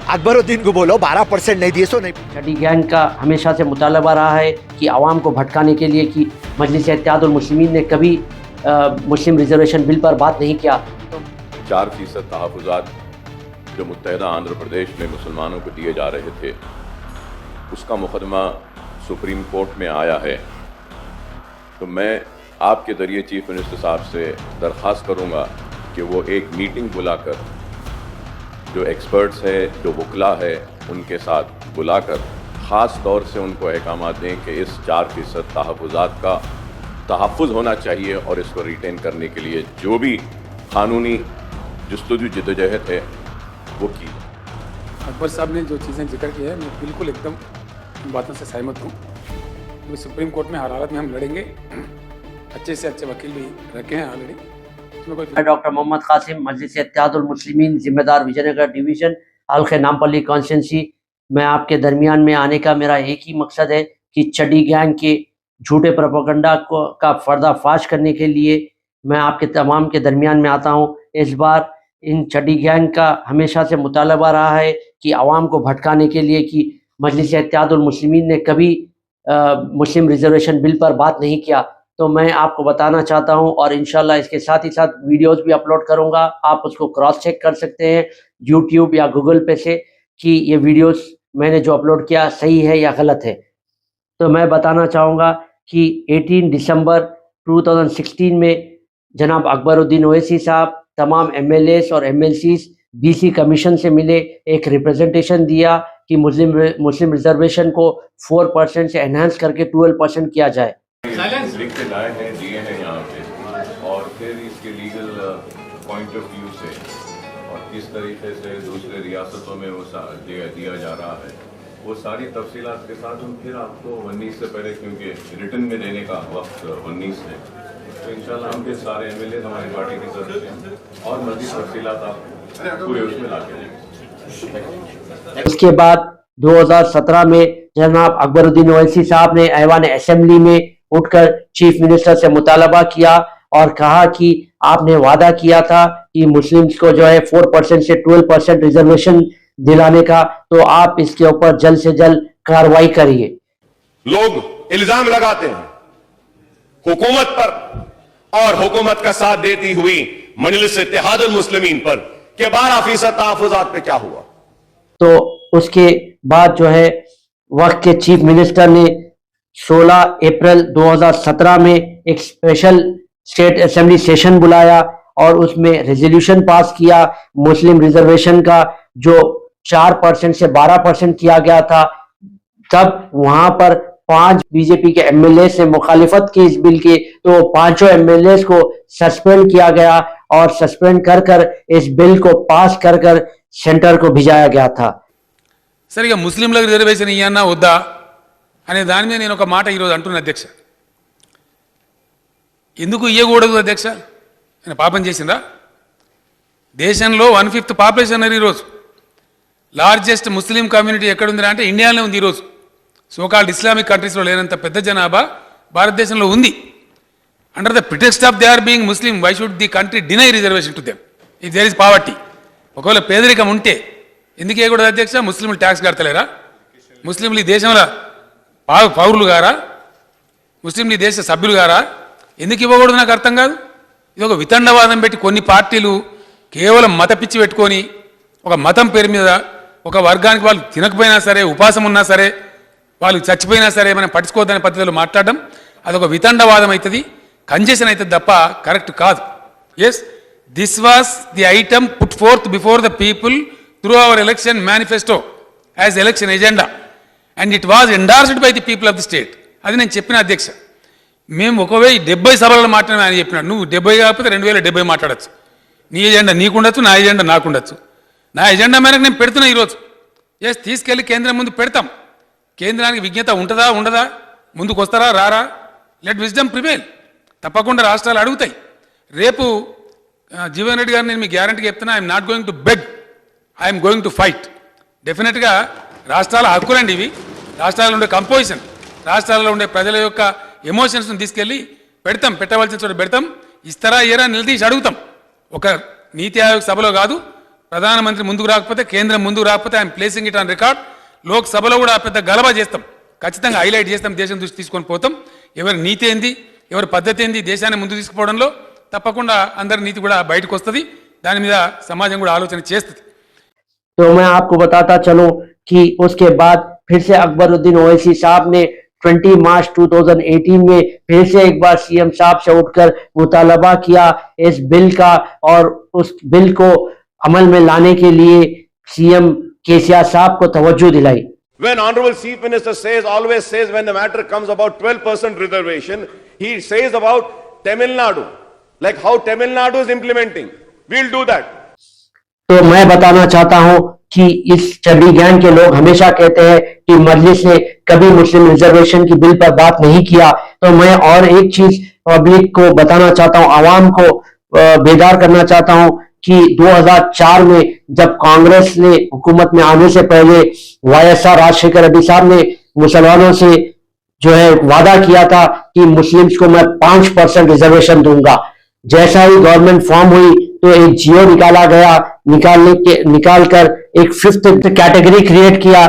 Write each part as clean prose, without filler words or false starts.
अकबरुद्दीन को बोलो 12% नहीं दिए सो नहीं। चड्डी गैंग का हमेशा से मुतालबा रहा है कि आवाम को भटकाने के लिए कि मजलिस इत्तेहादुल मुस्लिमीन ने कभी मुस्लिम रिजर्वेशन बिल पर बात नहीं किया। तो 4% तहफ़्फ़ुज़ात जो मुत्तहिदा आंध्र प्रदेश में मुसलमानों को दिए जा रहे थे, उसका मुकदमा सुप्रीम कोर्ट में आया है। तो मैं आपके ज़रिए चीफ मिनिस्टर साहब से दरख्वास्त करूँगा कि वो एक मीटिंग बुलाकर जो एक्सपर्ट्स है, जो वकला है, उनके साथ बुलाकर ख़ास तौर से उनको अहकामात दें कि इस 4% तहफ़्फ़ुज़ात का तहफ़्फ़ुज़ होना चाहिए और इसको रिटेन करने के लिए जो भी कानूनी जस्तजू जदोजहद है वो की। अकबर साहब ने जो चीज़ें जिक्र की है, मैं बिल्कुल एकदम इन बातों से सहमत हूँ। क्योंकि सुप्रीम कोर्ट में हर हालत में हम लड़ेंगे, अच्छे से अच्छे वकील भी रखे हैं ऑलरेडी। डॉक्टर मोहम्मद कासिम, मजलिस इत्तेहादुल मुस्लिमीन, जिम्मेदार विजयनगर डिवीज़न, हल्के नामपल्ली कॉन्स्टिट्यूंसी। मैं आपके दरमियान में आने का मेरा एक ही मकसद है कि चड्डी गैंग के झूठे प्रोपेगेंडा का पर्दाफाश करने के लिए मैं आपके तमाम के दरमियान में आता हूँ। इस बार इन चड्डी गैंग का हमेशा से मुतालबा रहा है कि आवाम को भटकाने के लिए कि मजलिस इत्तेहादुल मुस्लिमीन ने कभी मुस्लिम रिजर्वेशन बिल पर बात नहीं किया। तो मैं आपको बताना चाहता हूं और इंशाल्लाह इसके साथ ही साथ वीडियोस भी अपलोड करूंगा। आप उसको क्रॉस चेक कर सकते हैं यूट्यूब या गूगल पे से कि ये वीडियोस मैंने जो अपलोड किया सही है या गलत है। तो मैं बताना चाहूँगा कि 18 दिसंबर 2016 में जनाब अकबरुद्दीन ओवैसी साहब तमाम MLAs और MLCs BC कमीशन से मिले, एक रिप्रेजेंटेशन दिया कि मुस्लिम रिजर्वेशन को 4% से एनहांस करके 12% किया जाए। लिख के लाए हैं, दिए हैं यहाँ पे, और फिर इसके लीगल पॉइंट ऑफ व्यू से और किस तरीके से दूसरे रियासतों में वो दिया जा रहा है, वो सारी तफसीलात के साथ हम फिर आपको 19 से पहले, क्योंकि रिटर्न में देने का वक्त 19 है, तो इंशाल्लाह हम फिर सारे MLA हमारी पार्टी की तरफ से और मज़ीद तफसीलात आप पूरे उसमें ला के देंगे। उसके बाद 2017 में जनाब अकबरुद्दीन ओवैसी साहब ने ऐवान असेंबली में उठकर चीफ मिनिस्टर से मुतालबा किया और कहा कि आपने वादा किया था कि मुस्लिम्स को जो है 4% से 12% रिजर्वेशन दिलाने का, तो आप इसके ऊपर जल्द से जल्द कार्रवाई करिए। लोग इल्जाम लगाते हैं हुकूमत पर और हुकूमत का साथ देती हुई मजलिस इत्तेहादुल मुस्लिमीन पर कि 12% तहफ़्फ़ुज़ात पे क्या हुआ। तो उसके बाद जो है वक्त के चीफ मिनिस्टर ने 16 अप्रैल 2017 में एक स्पेशल स्टेट असेंबली सेशन बुलाया और उसमें रेजोल्यूशन पास किया। मुस्लिम रिजर्वेशन का जो 4% से 12% किया गया था, तब वहां पर 5 बीजेपी के MLA से मुखालिफत की इस बिल की, तो 5 MLA को सस्पेंड किया गया और सस्पेंड कर इस बिल को पास कर सेंटर को भिजाया गया था। సరే, ఇక ముస్లింలకు రిజర్వేషన్ ఇవ్వన్నా వద్దా అనే దాని మీద నేను ఒక మాట ఈరోజు అంటున్నా అధ్యక్ష. ఎందుకు ఇవ్వకూడదు అధ్యక్ష? నేను పాపం చేసిందా? దేశంలో 1/5 పాపులేషన్ అన్నారు ఈరోజు. లార్జెస్ట్ ముస్లిం కమ్యూనిటీ ఎక్కడుందిరా అంటే ఇండియాలో ఉంది ఈరోజు. సోకాల్డ్ ఇస్లామిక్ కంట్రీస్లో లేనంత పెద్ద జనాభా భారతదేశంలో ఉంది. Under the pretext of they are being Muslim, why should the country deny reservation to them if there is poverty? ఒకవేళ పేదరికం ఉంటే ఎందుకు ఇవ్వకూడదు అధ్యక్ష? ముస్లింలు ట్యాక్స్ కడతలేరా? ముస్లింలు ఈ దేశంలో పౌరులు గారా? ముస్లింలు ఈ దేశ సభ్యులు గారా? ఎందుకు ఇవ్వకూడదు నాకు అర్థం కాదు. ఇది ఒక వితండవాదం పెట్టి కొన్ని పార్టీలు కేవలం మత పిచ్చి పెట్టుకొని ఒక మతం పేరు మీద ఒక వర్గానికి వాళ్ళు తినకపోయినా సరే, ఉపాసం ఉన్నా సరే, వాళ్ళు చచ్చిపోయినా సరే మనం పట్టించుకోవద్దనే పద్ధతిలో మాట్లాడడం అదొక వితండవాదం అవుతుంది, కంజెషన్ అవుతుంది తప్ప కరెక్ట్ కాదు. Yes, this was the item put forth before the people through our election manifesto as election agenda and it was endorsed by the people of the state. అది నేను చెప్పిన అధ్యక్ష. మేము ఒకవేళ 70 సభలలో మాట్లాడమని ఆయన చెప్పినాడు. నువ్వు 70 కాకపోతే 2070 మాట్లాడచ్చు. నీ ఎజెండా నీకుండొచ్చు, నా ఎజెండా నాకుండొచ్చు. నా ఎజెండా మేరకు నేను పెడుతున్నా ఈరోజు. ఎస్, తీసుకెళ్ళి కేంద్రం ముందు పెడతాం. కేంద్రానికి విజ్ఞత ఉంటుందా ఉండదా, ముందుకు వస్తారా రారా, లెట్ విజ్డమ్ ప్రివేల్. తప్పకుండా రాష్ట్రాలు అడుగుతాయి. రేపు జీవన్ రెడ్డి గారు నేను మీకు గ్యారంటీగా చెప్తున్నా, I'm not going to beg, I'm going to fight. డెఫినెట్గా రాష్ట్రాల హక్కులండి ఇవి. రాష్ట్రాలలో ఉండే కంపోజిషన్, రాష్ట్రాలలో ఉండే ప్రజల యొక్క ఎమోషన్స్ని తీసుకెళ్ళి పెడతాం, పెట్టవలసిన చోట పెడతాం. ఇస్తారా ఇయరా నిలదీసి అడుగుతాం. ఒక నీతి ఆయోగ్ సభలో కాదు, ప్రధానమంత్రి ముందుకు రాకపోతే, కేంద్రం ముందుకు రాకపోతే I'm placing it on record. లోక్సభలో కూడా పెద్ద గలబా చేస్తాం, ఖచ్చితంగా హైలైట్ చేస్తాం, దేశం దృష్టి తీసుకొని పోతాం. ఎవరి నీతి ఏంది, ఎవరి పద్ధతి ఏంది, దేశాన్ని ముందుకు తీసుకుపోవడంలో తప్పకుండా అందరి నీతి కూడా బయటకు వస్తుంది. దాని మీద సమాజం కూడా ఆలోచన చేస్తుంది. तो मैं आपको बताता चलूं कि उसके बाद फिर से अकबरुद्दीन ओवैसी साहब ने 20 मार्च 2018 में फिर से एक बार सीएम साहब से उठकर मुतालबा किया इस बिल का, और उस बिल को अमल में लाने के लिए सीएम केसीआर साहब को तवज्जो दिलाई. When Honorable Chief Minister says, always says, when the matter comes about 12% reservation, he says about Tamil Nadu, like how Tamil Nadu is implementing. We'll do that. तो मैं बताना चाहता हूं कि इस चड्डी गैंग के लोग हमेशा कहते हैं कि मजलिस ने कभी मुस्लिम रिजर्वेशन की बिल पर बात नहीं किया. तो मैं और एक चीज पब्लिक को बताना चाहता हूं, आवाम को बेदार करना चाहता हूं कि 2004 में जब कांग्रेस ने हुकूमत में आने से पहले वाईएसआर राजशेखर रेड्डी साहब ने मुसलमानों से जो है वादा किया था कि मुस्लिम्स को मैं 5% रिजर्वेशन दूंगा. जैसा ही गवर्नमेंट फॉर्म हुई तो एक जियो निकाला गया, निकालकर एक 5th कैटेगरी क्रिएट किया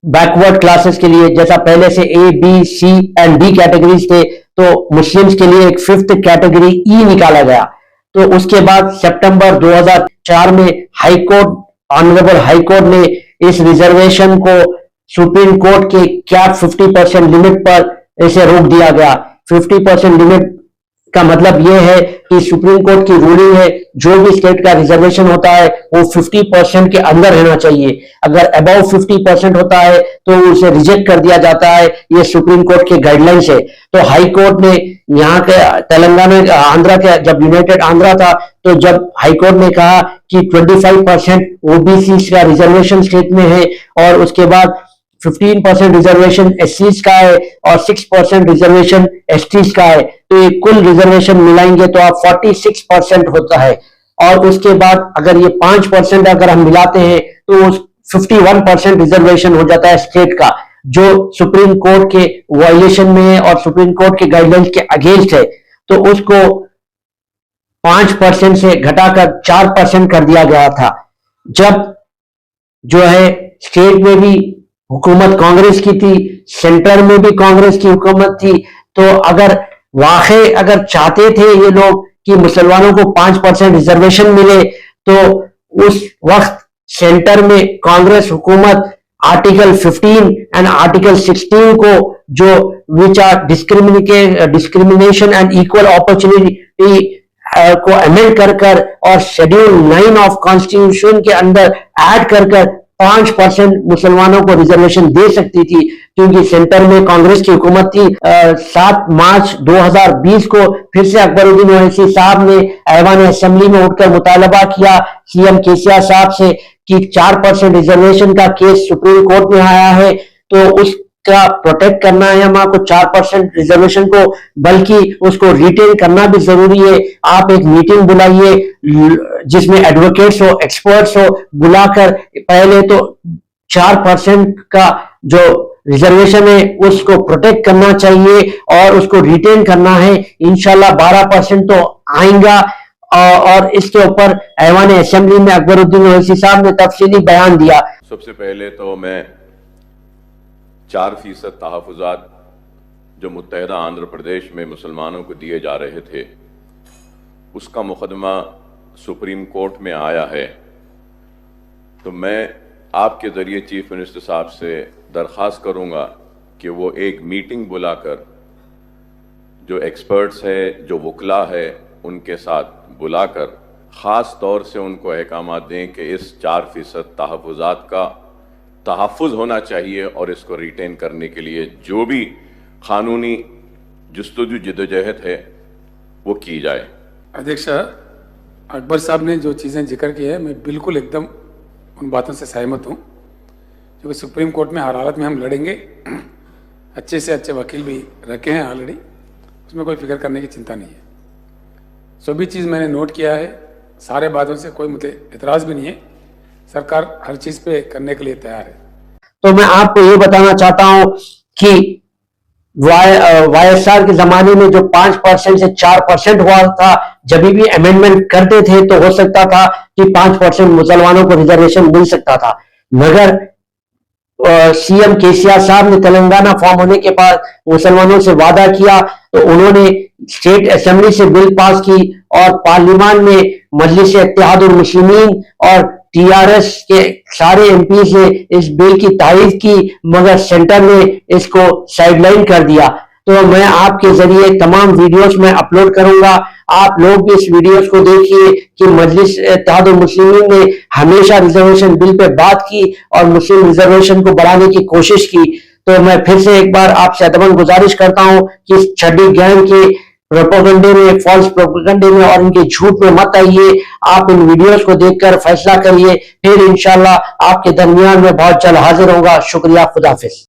बैकवर्ड क्लासेस के लिए. जैसा पहले से A, B, C and D categories थे, तो मुस्लिम्स के लिए एक 5th कैटेगरी E निकाला गया. तो उसके बाद सितंबर 2004 में high court, honourable high court ने इस रिजर्वेशन को सुप्रीम कोर्ट के कैप 50% लिमिट पर इसे रोक दिया गया. 50% लिमिट का मतलब यह है कि सुप्रीम कोर्ट की रूलिंग है, जो भी स्टेट का रिजर्वेशन होता है वो 50% के अंदर रहना चाहिए. अगर अबव 50% होता है तो उसे रिजेक्ट कर दिया जाता है. ये सुप्रीम कोर्ट के गाइडलाइंस है. तो हाई कोर्ट ने यहाँ के तेलंगाना, आंध्रा के, जब यूनाइटेड आंध्रा था, तो जब हाई कोर्ट ने कहा कि 25% ओबीसी का रिजर्वेशन स्टेट में है और उसके बाद 15% रिजर्वेशन एससीज का है और 6% रिजर्वेशन एसटीज का है, तो ये कुल रिजर्वेशन मिलाएंगे तो आप 46% होता है. और उसके बाद अगर ये 5% अगर हम मिलाते हैं तो 51% रिजर्वेशन हो जाता है स्टेट का, जो सुप्रीम कोर्ट के वायलेशन में है और सुप्रीम कोर्ट के गाइडलाइंस के अगेंस्ट है. तो उसको 5% से घटाकर 4% कर दिया गया था. जब जो है स्टेट में भी हुकूमत कांग्रेस की थी, सेंटर में भी कांग्रेस की हुकूमत थी, तो अगर अगर चाहते थे ये लोग कि मुसलमानों को 5% रिजर्वेशन मिले, तो उस वक्त सेंटर में कांग्रेस हुकूमत आर्टिकल 15 एंड आर्टिकल 16 को, जो which are discrimination and equal opportunity को अमेंड कर और शेड्यूल 9 ऑफ कॉन्स्टिट्यूशन के अंदर ऐड कर 5% मुसलमानों को रिजर्वेशन दे सकती थी, क्योंकि सेंटर में कांग्रेस की हुकूमत थी. 7 मार्च 2020 को फिर से अकबरुद्दीन ओवैसी साहब ने ऐवान असेंबली में उठकर मुतालबा किया सीएम केसीआर साहब से कि 4% रिजर्वेशन का केस सुप्रीम कोर्ट में आया है, तो उसका प्रोटेक्ट करना है हम आपको 4% रिजर्वेशन को, बल्कि उसको रिटेन करना भी जरूरी है. आप एक मीटिंग बुलाइए जिसमें एडवोकेट्स हो, एक्सपर्ट्स हो, बुलाकर पहले तो 4% का जो रिजर्वेशन है उसको प्रोटेक्ट करना चाहिए और उसको रिटेन करना है. इंशाल्लाह 12% तो आएगा. और इसके ऊपर ऐवान असेंबली में अकबरुद्दीन ओवैसी साहब ने तफसीली बयान दिया. सबसे पहले तो मैं 4% तहफ़्फ़ुज़ात जो मुत्तहिदा आंध्र प्रदेश में मुसलमानों को दिए जा रहे थे, उसका मुकदमा सुप्रीम कोर्ट में आया है. तो मैं आपके ज़रिए चीफ मिनिस्टर साहब से दरख्वास्त करूँगा कि वो एक मीटिंग बुलाकर जो एक्सपर्ट्स है, जो वकला है, उनके साथ बुलाकर ख़ास तौर से उनको अहकामात दें कि इस 4% तहफ़्फ़ुज़ात का तहफ़्फ़ुज़ होना चाहिए और इसको रिटेन करने के लिए जो भी कानूनी जुस्तजू जिद्दोजहद है वो की जाए. अध्यक्ष, अकबर साहब ने जो चीज़ें जिक्र की है, मैं बिल्कुल एकदम उन बातों से सहमत हूँ. क्योंकि सुप्रीम कोर्ट में हर हालत में हम लड़ेंगे, अच्छे से अच्छे वकील भी रखे हैं ऑलरेडी, उसमें कोई फिक्र करने की चिंता नहीं है. सभी चीज़ मैंने नोट किया है, सारे बातों से कोई मुझे एतराज़ भी नहीं है. सरकार हर चीज़ पे करने के लिए तैयार है. तो मैं आपको ये बताना चाहता हूँ कि वाईएसआर के जमाने में जो 5% से 4% हुआ था, जब भी अमेंडमेंट करते थे तो हो सकता था कि 5% मुसलमानों को रिजर्वेशन मिल सकता था, मगर सीएम केसीआर साहब ने तेलंगाना फॉर्म होने के बाद मुसलमानों से वादा किया, तो उन्होंने स्टेट असेंबली से बिल पास की और पार्लियामेंट में मजलिस इत्तेहादुल मुस्लिमीन और टीआरएस के सारे एमपी ने इस बिल की तारीफ की, मगर सेंटर ने इसको साइडलाइन कर दिया। तो मैं आपके जरिए तमाम वीडियोस में अपलोड करूंगा, आप लोग भी इस वीडियोस को देखिए कि मजलिस इत्तेहादुल मुस्लिमीन ने हमेशा रिजर्वेशन बिल पे बात की और मुस्लिम रिजर्वेशन को बढ़ाने की कोशिश की। तो मैं फिर से एक बार आपसे अदबन गुजारिश करता हूं कि इस छठी गैंग के प्रोपेगेंडे में, फॉल्स प्रोपेगेंडे में और इनके झूठ में मत आइए। आप इन वीडियोस को देखकर फैसला करिए, फिर इंशाल्लाह आपके दरमियान में बहुत जल्द हाजिर होगा। शुक्रिया, खुदा हाफिज।